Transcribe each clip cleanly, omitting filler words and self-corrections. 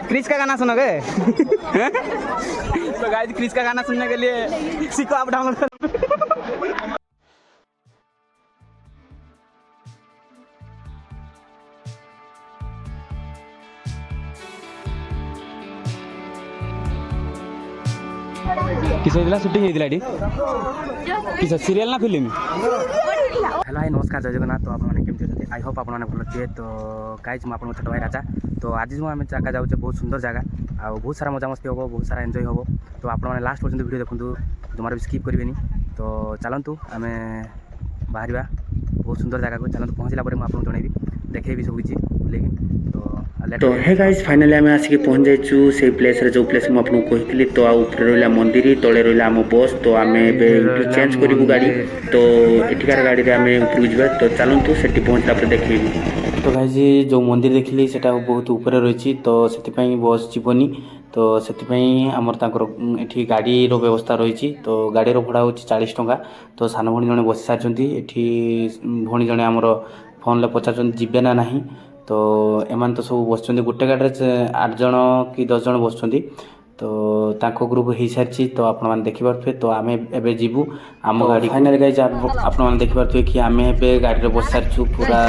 Chris का गाना सुनोगे? तो गाइस क्रिस का गाना सुनने के लिए सीखो आप डाउनलोड करो। किस शूटिंग होती किस सीरियल ना फिल्म? हेलो हाई नमस्कार जय जगन्नाथ। तो आपने केमती अच्छे? आई होप आपने भल थे। तो गाइज मुझे आपको छोट भाई राजा। तो आज आम जगह जाऊे बहुत सुंदर जगह आ बहुत सारा मजामस्ती हम बहुत सारा एंजॉय हम। तो आपने लास्ट पर्यटन वीडियो देखूँ जमार भी स्किप करेंगे। तो चलतु आम बाहर बहुत सुंदर जगह को चलते पहुँचला मुझे जनइबी देखेबी सब किसी बुलेगी। तो हे गाइस फाइनली आम आसिक पहुँच जाइछु से प्लेस रे जो प्लेस मुझे कही। तो ऊपर रहा मंदिर तले रहा आम बस। तो आम चेंज करूँ गाड़ी। तो एठिकार गाड़ी में आम ऊपर जा। तो चलतु से पहुँचला देखेबी। तो गाइस जो मंदिर देखली से बहुत ऊपर रही। तो से बस जीवनी। तो से आमर ये गाड़ी व्यवस्था रही। तो गाड़ी भड़ा हूँ 40 टंका। तो सान भणी जड़े बसी सारी ये भणी जड़े आमर फोन पचार जीवे ना नहीं। तो एमान तो सब बस गोटे गाड़ी 8 जन कि 10 जन बस। तो तांको ग्रुप हो सारी। तो आपने देखिपे। तो आम एबे जीवु आम गाड़ी फाइनल गाइज आपने देखिपे कि आम ए गाड़ी में बस सारी पूरा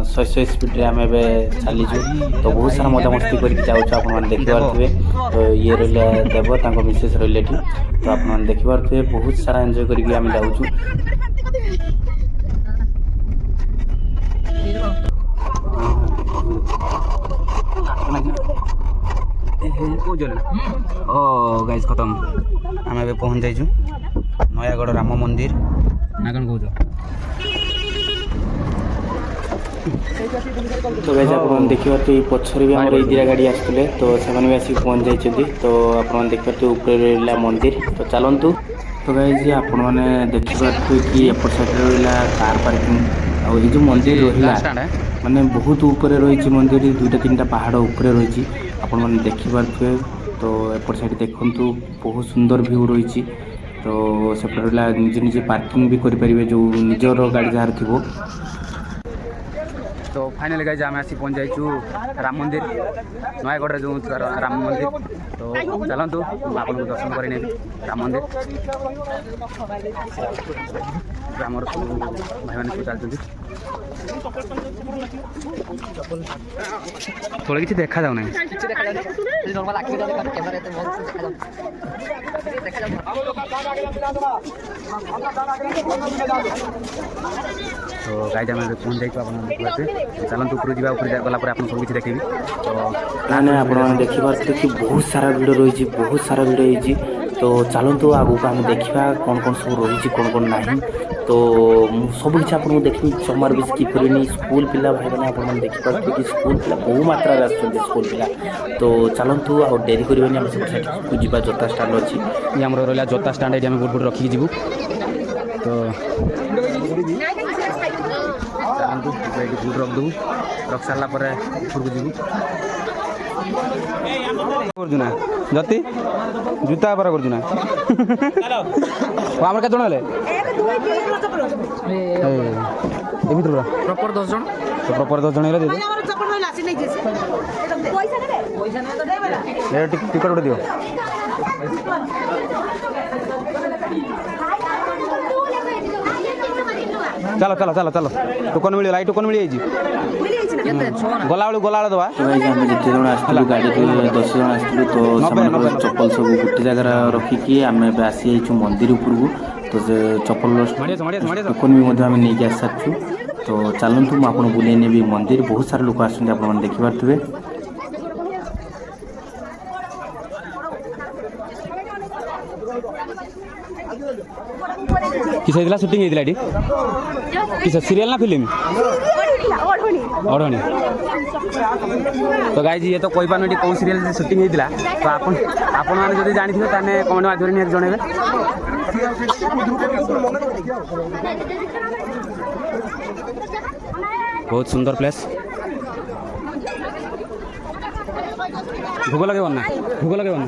100 स्पीड आम चलीजु। तो बहुत सारा मजा मस्ती करके जाऊँ आपने देखिपे। तो ये रहा देव तांको मिसेस रही। तो आपने देखिपे बहुत सारा एंजॉय करके आम जाऊँ। ओ गाइज खत्म आम ए पहुँच जाइछु नयागढ़ राम मंदिर ना कौन कह। तो गाइज आप देखिए पछर भी आम दिरा गाड़ी आसुले। तो से भी आसिक पहुँच जाइए। तो आप देखिए ऊपर रहा मंदिर। तो चलतु। तो गाइज आपण मैंने देखिपे कि एपट साइड रहा कार पार्किंग। और ये जो मंदिर रहा माने बहुत ऊपर रही मंदिर 2-3टा पहाड़ ऊपर रही आपण मैंने देखिपे। तो एपट साइड देखु बहुत सुंदर व्यू रही। तो सेपटे रहा निजे निजे पार्किंग भी करेंगे जो निजर गाड़ी जार थी। तो फाइनली गाइज आम आसी पहुँच जाइछु राम मंदिर नयागढ़ जो राम मंदिर। तो चलतु आपको दर्शन कर राम मंदिर। आमर भाई मैंने सब चलते थोड़ा किसी देखा जाऊ ना। तो गाइज आम पहुँच जाइए। चलतु ऊपर जा ऊपर गलापर आप सब किसी देखेबी। तो ना आप देखिए कि बहुत सारा भिड़ रही बहुत सारा भिड़ होती। तो चलतु आगू को आम देखा कौन कौन सब रही कौन कौन ना। तो सब किसी आपको देखी जमार भी स्किप करेनि। स्कूल पिला भाई मैंने आपने देखिपे कि स्कूल पिला बहु मात्रा स्कूल पिला। तो चलतु आ डेरी करें आम सब जा जोता स्टाण्ड अच्छी ये आम रहा जोता स्टाण्ड ये गोटे गोटे रखिकी जीवु। तो चलतु बुट रखदेबू रख सारा ऊपर जीवु करजुना जति जूता बेपार करजुना आम के जन एमती पूरा प्रपर 10 जन। तो प्रपर 10 जन टिकट गोटे दियो। चलो चलो चलो चलो टोकन मिल आई टोकन मिल गला गला दवा। जिते जन आसलु गाड़ी 10 जन आसलु। तो चप्पल सब गोटे जगह रखिकी आम आसी जाइछु मंदिर उपरकू। तो चप्पल टोकन भी आम नहीं आस सारी। तो चलतु मुझे बुले नेबी मंदिर। बहुत सारा लोक आसुँच आप देखिपे। किस शूटिंग होती किस सीरियल ना फिल्म? ओढ़णी। तो गाइज ये तो कही पारे कौन सीरियल शूटिंग होता। तो आपण मैंने जब जानी थे कमेंट माध्यम निहत जनइबे। बहुत सुंदर प्लेस। भोग लगे ना भोग लगे ना।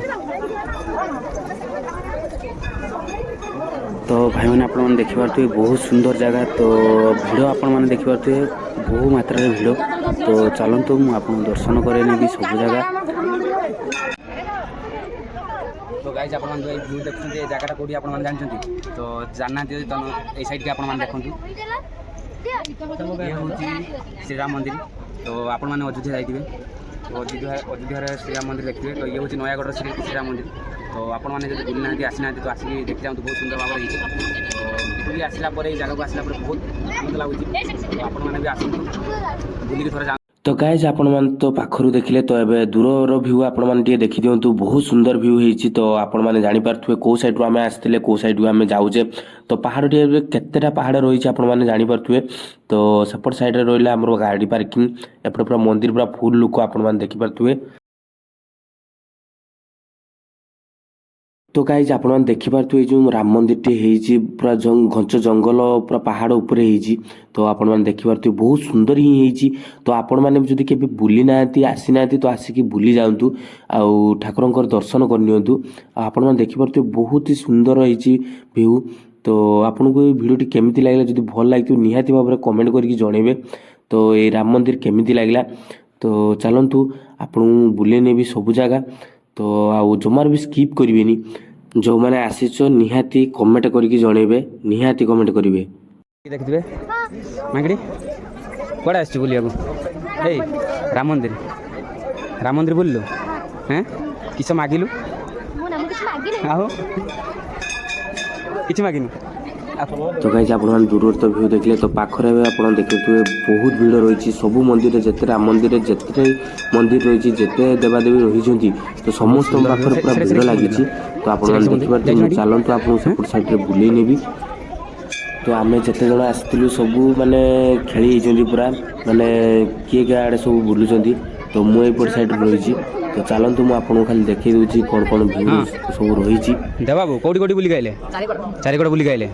तो भाई मैंने आपण मैंने देखिए बहुत सुंदर जगह तो भिड़ आपण मैंने देखिए बहु मात्रा भिड़ तो चलतु मुझे दर्शन करे भी सब जगह तो गाइज आप व्यू देखते जगह कौटी आप जानते तो जानना तो ये साइड के आप देखते ये हूँ श्रीराम मंदिर तो आपण मैंने अयोध्या जाइए तो अयोध्या श्रीराम मंदिर देखिए तो ये हूँ नयागढ़ श्रीराम मंदिर तो आपण मैंने जो बुलना आसीना तो आसिक देखी जाऊँ बहुत सुंदर भाव होती तो बुली आसला जगह को आसला बहुत आनंद लगुच तो आपण मैंने भी आसतु बुलिक थोड़ा तो गाइज आपण मैंने तो पाखरु देखिले तो एबे दूर व्यू आपण मैंने देखी दिंतु बहुत सुंदर व्यू होती तो आपण मैंने जानीपे कौ सैड्रु आम आसते कौ सैड्रु आम जाऊे तो पहाड़ केतेटा पहाड़ रही आपण मैंने जानीपे तो सेपट साइड रहा आम गाड़ी पार्किंग एपटे पूरा मंदिर पूरा फुल लुक आपण मैंने देखिपे तो गाइज आप देखिपे जो राम मंदिर टी पूरा घंच जंगल पूरा पहाड़ उपर तो आपण मैंने देखिपे बहुत सुंदर ही तो आपण मैंने जब के बुली ना आसी ना तो आसिक बुली जातु आउ ठाकुर दर्शन करनी आपण मैंने देखिपे बहुत ही सुंदर व्यू तो आपन को वीडियो केमिति लागला जदि भल लागितो निहाती भाव में कमेंट करके जणेबे तो ये राम मंदिर केमिति लागला तो चलतु आपन बुले नेबी सब जगह तो आउ जमार भी स्किप करेनि जो मैंने आसीच निहाती कमेंट करके जणेबे निहाती कमेंट करेंगे देखिए मांगड़ी कौड़ा आस बुलिया राम मंदिर बुल्लु हाँ किस मागिलु आहो किसी मागिनी तो गाइज आप दूर तो व्यू देखले तो पाखरे आप देखिए बहुत भीड़ रही सबू मंदिर जिते राम मंदिर जिते मंदिर रही जिते देवादेवी रही तो समस्त पाखे पूरा भीड़ लगी तो आप देखिए चलतु आप सेपट साइड बुले नेबी तो आम जिते जन आसलु सबू माने खेली पूरा माने किए क्या आड़े सब बुलूँ तो मुझे साइड रही तो चलतु मुझे खाली देखी दूसरी कौन कौन व्यू सब रही देवाबू कौटी कौटी बुलिक आइले चारिकड़ बुलिक आइले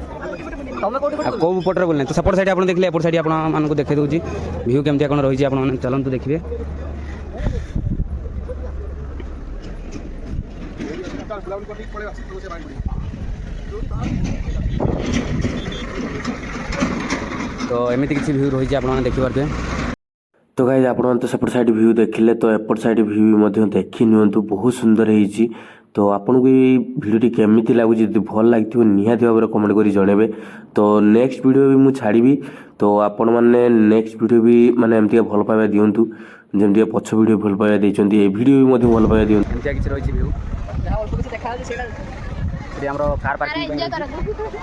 कौ पटे बोलना तो सेपट साइड आप देखिए एपट साइड आपको देखी दूसरी व्यू केमती कौन रही आप चलतु देखिए तो एमती किसी व्यू रही आप देखिपे तो गाइज आप तो सेपट साइड व्यू देखिले तो एपट साइड व्यू देखी नियंतु बहुत सुंदर होती तो आपन को भिडियो केमिति लगुच भल लगे निहाती भाव में कमेंट कर जणेबे तो नेक्स्ट वीडियो भी मुझे छाड़ी तो आपण मैंने नेक्स्ट वीडियो भी माने एमती भल पाइबा दिंतु जमी पछ वीडियो भल पाइबा देते ये वीडियो भी भल पाइबा दिंतु एमती किसी रही व्यू कार पार्किंग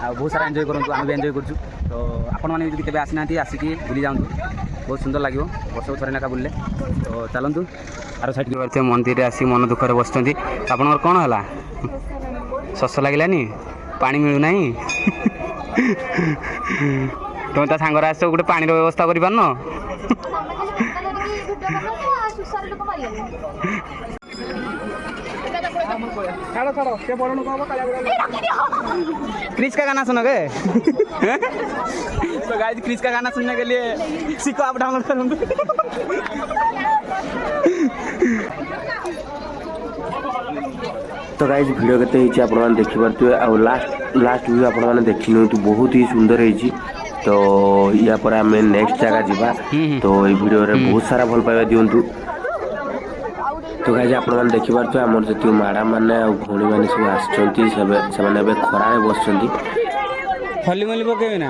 बहुत सारा एंजॉय करूँ आम भी एंजॉय करूँ तो आपण मैंने भी केवे आसीना आसिक बुली जाऊँ बहुत सुंदर लगे वर्ष को थोड़े नाका बुले तो चलतु आर साइड मंदिर आसी मन दुखर बस आप कौन है शस लगे पानी मिलूना तुम तो सांगर आस गोटे पानी व्यवस्था कर पारन क्रिस का गाना सुनोगे तो गाइस क्रिस का गाना सुनने के लिए सीखो आप डाउनलोड करो तो गाइस वीडियो केते आप देखिपे आ लास्ट व्यू आप देखी तो बहुत ही सुंदर होती तो या पर आम नेक्स्ट जगह जावा तो ये वीडियो रे बहुत सारा भल पाइबा दिंतु तो गाइज आप देखिपे आम जी मैडम मैंने भौणी मैंने सब आसने खरारे बस फली मली पके ना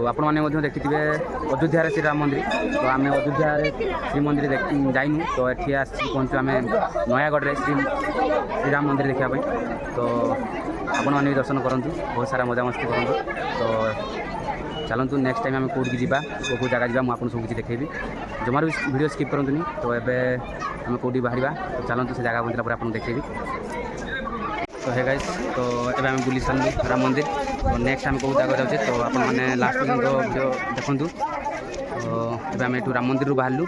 आपण मैंने देखिथे अयोध्या श्रीराम मंदिर तो आम अयोध्या श्री मंदिर जाइनु तो ये पहुँचु आम नयागढ़ श्रीराम मंदिर देखापी तो आपण मैंने भी दर्शन करूँ बहुत सारा मजामस्ती करूँ तो चलतु नेक्स्ट टाइम आम कौटी जावा कौ जगह जावा मुझे सब किसी देखेबी जमार भी वीडियो स्किप करतुनि तो एबे आम कौटी बाहर तो चलतु से जगह पहुँचला पर आपको देखेबी तो है गाइस तो एबे आम बुली सारू राम मंदिर तो नेक्स्ट आम कौ जगह जाऊे तो आप लास्ट वीडियो देखूँ तो एबे आम एठू राम मंदिर बाहरलु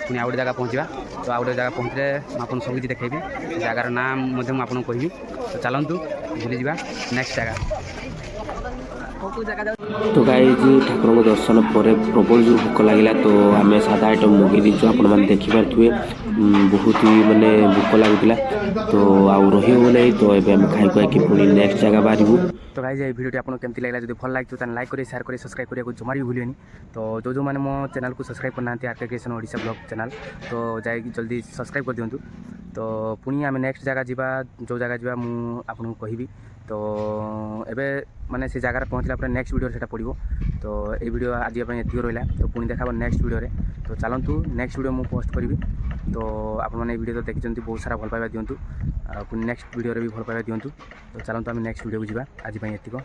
पुणी आउ जगह पहुँचा तो आउ जगह पहुँचले मुझे सब किसी देखेबी जगार नाम आपको कहबी तो चलतु बुली जा नेक्स्ट जगह तो गाइज ठाकुर दर्शन पर प्रबल जो भोक लगे तो आम सादा आइटम मगे दीचु आपण मैंने देखिपे बहुत ही मानने भोक लगुला तो आउ रही हो नहीं तो ये आम खाई खुआई पुणी नेक्स्ट जगह बाहर। तो गाइज ये वीडियो आपको केमती लगे जो भल लगे तो लाइक करें शेयर करें सब्सक्राइब करने को जमा भी भूलेनि। तो जो मैंने मो चैनल को सब्सक्राइब करना RK creation Odisha blog channel तो जाए जल्दी सब्सक्राइब कर दिंतु। तो पुणी आम नेक्स्ट जगह जावा जो जगह जावा मुझे कहि तो एबे माने से जगह पहुँचला पर नेक्स्ट वीडियो से पड़ो। तो ये वीडियो आज ये रहा तो पुणी देखा नेक्स्ट वीडियो रे। तो चलतु नेक्स्ट वीडियो मुझे पोस्ट करी। तो आपने वीडियो तो देखते बहुत सारा भल पाइबा दिंतु पुणी नेक्स्ट वीडियो भी भल पाइबा दिंतु। तो चलतु आम नेक्स्ट वीडियो को जावा आज एतिक।